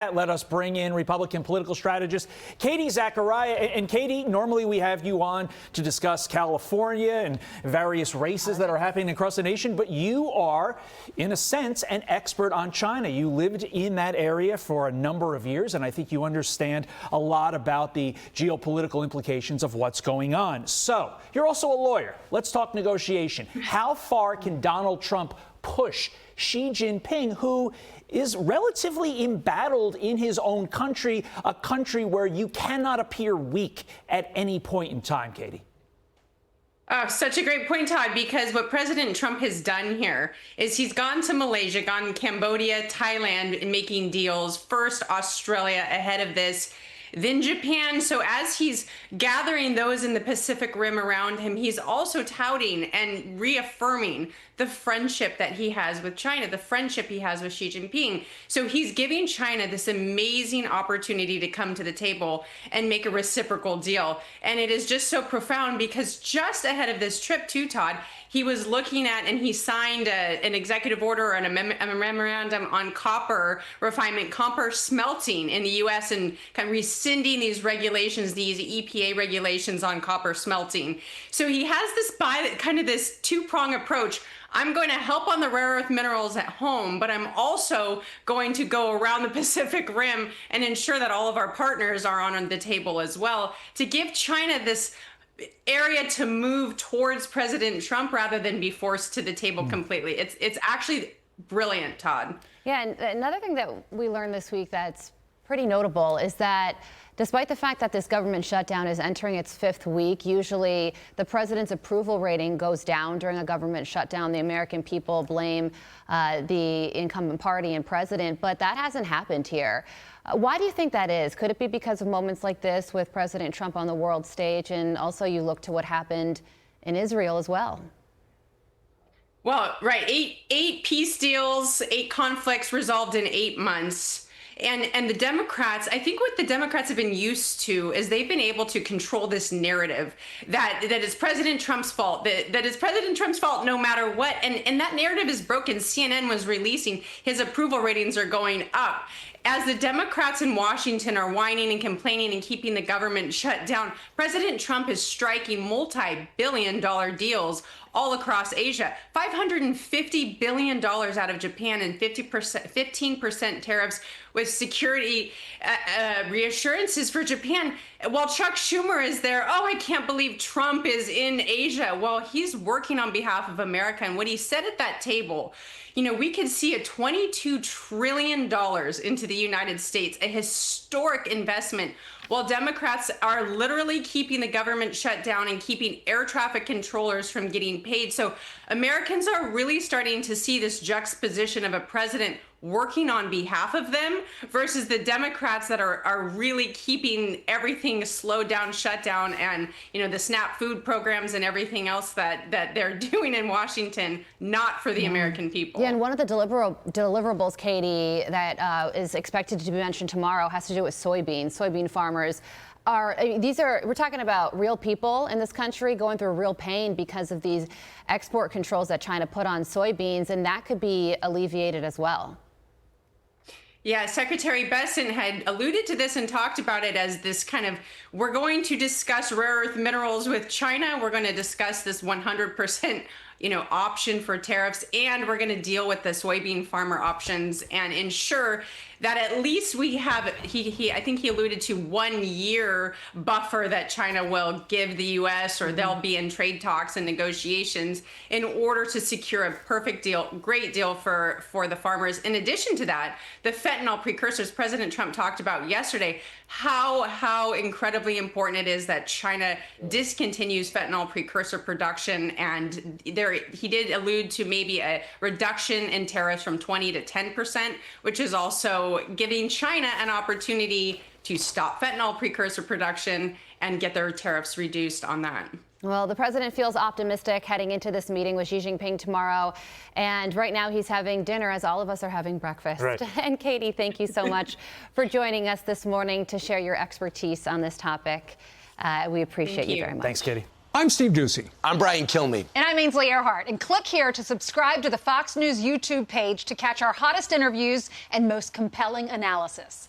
Let us bring in Republican political strategist Katie Zachariah. And Katie, normally we have you on to discuss California and various races that are happening across the nation, but you are, in a sense, an expert on China. You lived in that area for a number of years, and I think you understand a lot about the geopolitical implications of what's going on. So, you're also a lawyer. Let's talk negotiation. How far can Donald Trump push Xi Jinping, who is relatively embattled in his own country, a country where you cannot appear weak at any point in time, Katie? Oh, such a great point, Todd, because what President Trump has done here is he's gone to Malaysia, gone to Cambodia, Thailand, and making deals. First, Australia ahead of this, then Japan. So as he's gathering those in the Pacific Rim around him, he's also touting and reaffirming the friendship that he has with China, the friendship he has with Xi Jinping. So he's giving China this amazing opportunity to come to the table and make a reciprocal deal. And it is just so profound because just ahead of this trip too, Todd, he was looking at and he signed an executive order and a memorandum on copper refinement, copper smelting in the U.S. and kind of rescinding these regulations, these EPA regulations on copper smelting. So he has this two-prong approach. I'm going to help on the rare earth minerals at home, but I'm also going to go around the Pacific Rim and ensure that all of our partners are on the table as well to give China this area to move towards President Trump rather than be forced to the table completely. It's actually brilliant, Todd. Yeah, and another thing that we learned this week that's pretty notable is that despite the fact that this government shutdown is entering its fifth week, usually the president's approval rating goes down during a government shutdown. The American people blame the incumbent party and president, but that hasn't happened here. Why do you think that is? Could it be because of moments like this with President Trump on the world stage, and also you look to what happened in Israel as well? Well, right. Eight peace deals, 8 conflicts resolved in 8 months. And the Democrats, I think what the Democrats have been used to is they've been able to control this narrative that it's President Trump's fault, that it's President Trump's fault no matter what. And that narrative is broken. CNN was releasing his approval ratings are going up. As the Democrats in Washington are whining and complaining and keeping the government shut down, President Trump is striking multi-billion-dollar deals all across Asia. $550 billion out of Japan and 15% tariffs with security reassurances for Japan. While Chuck Schumer is there, oh, I can't believe Trump is in Asia. Well, he's working on behalf of America. And what he said at that table, you know, we could see a $22 trillion into the United States, a historic investment, while Democrats are literally keeping the government shut down and keeping air traffic controllers from getting paid. So Americans are really starting to see this juxtaposition of a president working on behalf of them versus the Democrats that are really keeping everything slowed down, shut down, and, you know, the SNAP food programs and everything else that they're doing in Washington, not for the American people. Yeah, and one of the deliverables, Katie, that is expected to be mentioned tomorrow has to do with soybeans. Soybean farmers we're talking about real people in this country going through real pain because of these export controls that China put on soybeans, and that could be alleviated as well. Yeah, Secretary Bessent had alluded to this and talked about it as this kind of, we're going to discuss rare earth minerals with China. We're going to discuss this 100%, option for tariffs, and we're going to deal with the soybean farmer options and ensure that at least we have, I think he alluded to 1 year buffer that China will give the U.S. or they'll be in trade talks and negotiations in order to secure a perfect deal, great deal for the farmers. In addition to that, the fentanyl precursors, President Trump talked about yesterday, how incredibly important it is that China discontinues fentanyl precursor production. And he did allude to maybe a reduction in tariffs from 20 to 10%, which is also giving China an opportunity to stop fentanyl precursor production and get their tariffs reduced on that. Well, the president feels optimistic heading into this meeting with Xi Jinping tomorrow. And right now he's having dinner as all of us are having breakfast. Right. And Katie, thank you so much for joining us this morning to share your expertise on this topic. We appreciate you very much. Thanks, Katie. I'm Steve Doocy. I'm Brian Kilmeade. And I'm Ainsley Earhart. And click here to subscribe to the Fox News YouTube page to catch our hottest interviews and most compelling analysis.